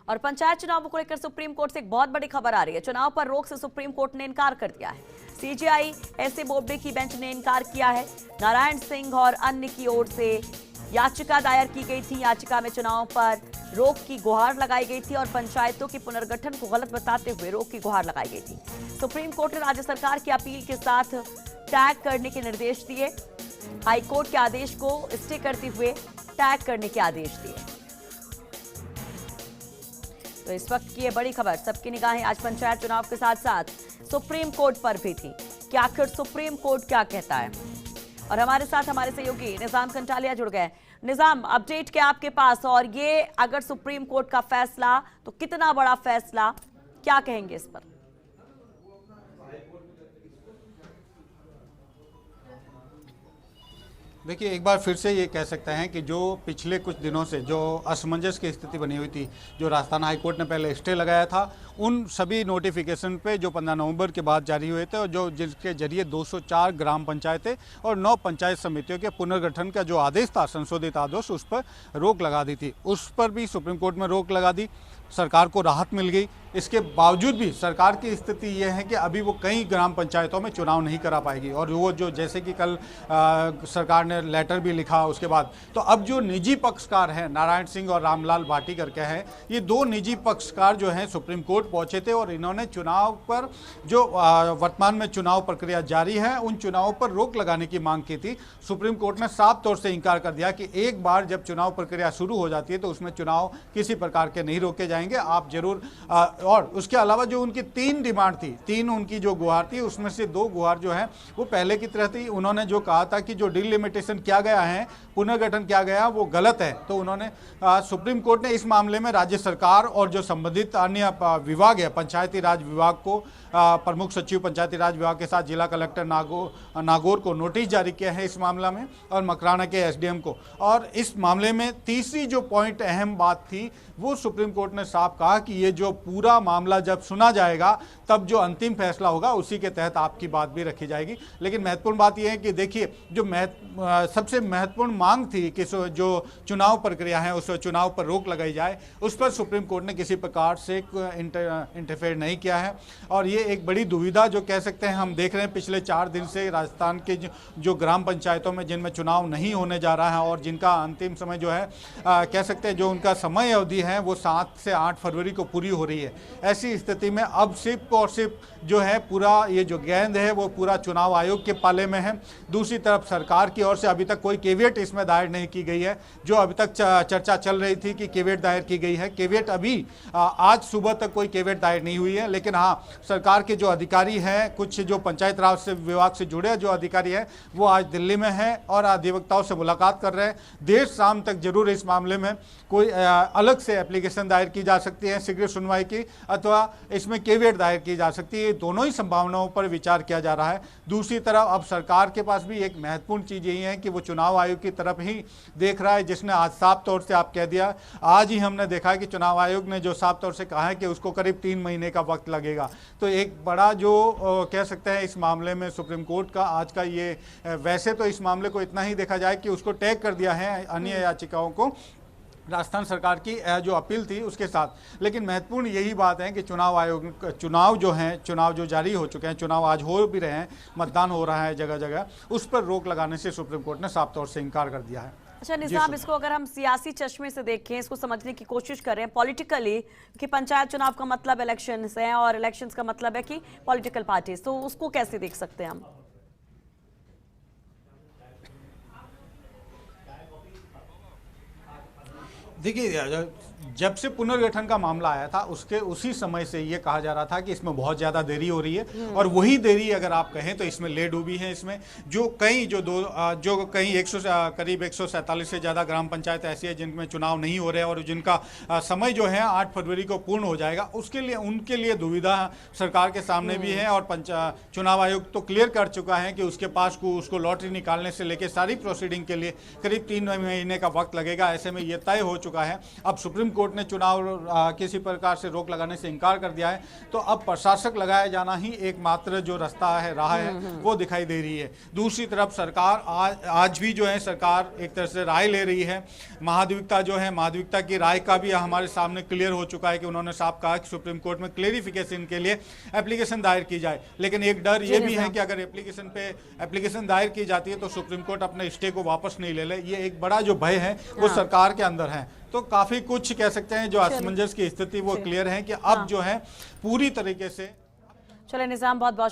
और पंचायत चुनावों को लेकर सुप्रीम कोर्ट से एक बहुत बड़ी खबर आ रही है। चुनाव पर रोक से सुप्रीम कोर्ट ने इनकार कर दिया है। सीजेआई एसए बोबडे की बेंच ने इनकार किया है। नारायण सिंह और अन्य की ओर से याचिका दायर की गई थी। याचिका में चुनाव पर रोक की गुहार लगाई गई थी और पंचायतों के पुनर्गठन को गलत बताते हुए रोक की गुहार लगाई गई थी। सुप्रीम कोर्ट ने राज्य सरकार की अपील के साथ टैग करने के निर्देश दिए। हाईकोर्ट के आदेश को स्टे करते हुए टैग करने के आदेश दिए। तो इस वक्त की ये बड़ी खबर, सबकी निगाहें आज पंचायत चुनाव के साथ साथ सुप्रीम कोर्ट पर भी थी कि आखिर सुप्रीम कोर्ट क्या कहता है। और हमारे साथ हमारे सहयोगी निजाम कंटालिया जुड़ गए। निजाम, अपडेट क्या आपके पास, और ये अगर सुप्रीम कोर्ट का फैसला तो कितना बड़ा फैसला, क्या कहेंगे इस पर? देखिए, एक बार फिर से ये कह सकते हैं कि जो पिछले कुछ दिनों से जो असमंजस की स्थिति बनी हुई थी, जो राजस्थान हाईकोर्ट ने पहले स्टे लगाया था, उन सभी नोटिफिकेशन पे जो 15 नवंबर के बाद जारी हुए थे और जो जिसके जरिए 204 ग्राम पंचायतें और 9 पंचायत समितियों के पुनर्गठन का जो आदेश था, संशोधित आदेश, उस पर रोक लगा दी थी। उस पर भी सुप्रीम कोर्ट में रोक लगा दी, सरकार को राहत मिल गई। इसके बावजूद भी सरकार की स्थिति यह है कि अभी वो कई ग्राम पंचायतों में चुनाव नहीं करा पाएगी। और वो जो जैसे कि कल सरकार ने लेटर भी लिखा उसके बाद, तो अब जो निजी पक्षकार हैं, नारायण सिंह और रामलाल भाटी करके हैं, ये दो निजी पक्षकार जो हैं सुप्रीम कोर्ट पहुंचे थे और इन्होंने चुनाव पर जो वर्तमान में चुनाव प्रक्रिया जारी है उन चुनावों पर रोक लगाने की मांग की थी। सुप्रीम कोर्ट ने साफ तौर से इनकार कर दिया कि एक बार जब चुनाव प्रक्रिया शुरू हो जाती है तो उसमें चुनाव किसी प्रकार के नहीं रोके जाएंगे, आप जरूर। और उसके अलावा जो उनकी 3 डिमांड थी, 3 उनकी जो गुहार थी, उसमें से 2 गुहार जो है वो पहले की तरह थी। उन्होंने जो कहा था कि जो डिलिमिटेशन किया गया है, पुनर्गठन किया गया, वो गलत है। तो उन्होंने सुप्रीम कोर्ट ने इस मामले में राज्य सरकार और जो संबंधित अन्य विभाग है, पंचायती राज विभाग को, प्रमुख सचिव पंचायती राज विभाग के साथ जिला कलेक्टर नागौर को नोटिस जारी किया है इस मामला में, और मकराना के एसडीएम को। और इस मामले में तीसरी जो पॉइंट अहम बात थी, वो सुप्रीम कोर्ट ने साफ कहा कि ये जो पूरा मामला जब सुना जाएगा तब जो अंतिम फैसला होगा उसी के तहत आपकी बात भी रखी जाएगी। लेकिन महत्वपूर्ण बात यह है कि देखिए, जो सबसे महत्वपूर्ण मांग थी कि जो चुनाव प्रक्रिया है उस चुनाव पर रोक लगाई जाए, उस पर सुप्रीम कोर्ट ने किसी प्रकार से इंटरफेयर नहीं किया है। और ये एक बड़ी दुविधा जो कह सकते हैं हम देख रहे हैं पिछले 4 दिन से राजस्थान के जो ग्राम पंचायतों में जिनमें चुनाव नहीं होने जा रहा है और जिनका अंतिम समय जो है कह सकते हैं जो उनका समय अवधि है वो 7 से 8 फरवरी को पूरी हो रही है। ऐसी स्थिति में अब सिर्फ और सिर्फ जो है पूरा ये जो गेंद है वो पूरा चुनाव आयोग के पाले में है। दूसरी तरफ सरकार की ओर से अभी तक कोई केवियट इसमें दायर नहीं की गई है। जो अभी तक चर्चा चल रही थी कि केवियट दायर की गई है, केवियट अभी आज सुबह तक कोई केवियट दायर नहीं हुई है। लेकिन हाँ, सरकार के जो अधिकारी हैं, कुछ जो पंचायत राज से विभाग से जुड़े जो अधिकारी हैं, वो आज दिल्ली में हैं और अधिवक्ताओं से मुलाकात कर रहे हैं। देर शाम तक जरूर इस मामले में कोई अलग से एप्लीकेशन दायर की जा सकती है शीघ्र सुनवाई की, अथवा इसमें केवियट दायर की जा सकती है। दोनों ही संभावनाओं पर विचार किया जा रहा है। दूसरी तरफ अब सरकार के पास भी एक महत्वपूर्ण चीज़ यही है कि वो चुनाव आयोग की तरफ ही देख रहा है, जिसने आज साफ तौर से आप कह दिया, आज ही हमने देखा है कि चुनाव आयोग ने जो साफ तौर से कहा है कि उसको करीब 3 महीने का वक्त लगेगा। तो एक बड़ा जो कह सकते हैं इस मामले में सुप्रीम कोर्ट का आज का ये, वैसे तो इस मामले को इतना ही देखा जाए कि उसको टैग कर दिया है अन्य याचिकाओं को राजस्थान सरकार की जो अपील थी उसके साथ। लेकिन महत्वपूर्ण यही बात है कि चुनाव आयोग चुनाव जो जारी हो चुके हैं, चुनाव आज हो भी रहे हैं, मतदान हो रहा है जगह जगह, उस पर रोक लगाने से सुप्रीम कोर्ट ने साफ तौर से इनकार कर दिया है। अच्छा निजाम, इसको अगर हम सियासी चश्मे से देखें, इसको समझने की कोशिश करें पॉलिटिकली, कि पंचायत चुनाव का मतलब इलेक्शंस है और इलेक्शंस का मतलब है कि पॉलिटिकल पार्टीज, तो उसको कैसे देख सकते हैं हम? देखिए, जब से पुनर्गठन का मामला आया था उसी समय से ये कहा जा रहा था कि इसमें बहुत ज़्यादा देरी हो रही है। और वही देरी अगर आप कहें तो इसमें ले डूबी है। इसमें जो कई करीब 147 से ज़्यादा ग्राम पंचायत ऐसी है जिनमें चुनाव नहीं हो रहे और जिनका समय जो है 8 फरवरी को पूर्ण हो जाएगा, उनके लिए दुविधा सरकार के सामने भी है। और चुनाव आयोग तो क्लियर कर चुका है कि उसके पास उसको लॉटरी निकालने से लेकर सारी प्रोसीडिंग के लिए करीब 3 महीने का वक्त लगेगा। ऐसे में ये तय हो चुका है। अब सुप्रीम कोर्ट ने चुनाव किसी प्रकार से रोक लगाने से इनकार कर दिया है, तो अब प्रशासक लगाया जाना ही एकमात्र जो रास्ता है, राह है, वो दिखाई दे रही है। दूसरी तरफ सरकार आज भी जो है सरकार एक तरह से राय ले रही है। महाधिवक्ता जो है, महाधिवक्ता की राय का भी हमारे सामने क्लियर हो चुका है कि उन्होंने साफ कहा कि सुप्रीम कोर्ट में क्लेरिफिकेशन के लिए एप्लीकेशन दायर की जाए। लेकिन एक डर ये भी है कि अगर एप्लीकेशन दायर की जाती है तो सुप्रीम कोर्ट अपने स्टे को वापस नहीं ले ले, ये एक बड़ा जो भय है वो सरकार के अंदर है। तो काफी कुछ कह सकते हैं जो असमंजस की स्थिति वो क्लियर है कि अब जो है पूरी तरीके से। चले निजाम, बहुत बहुत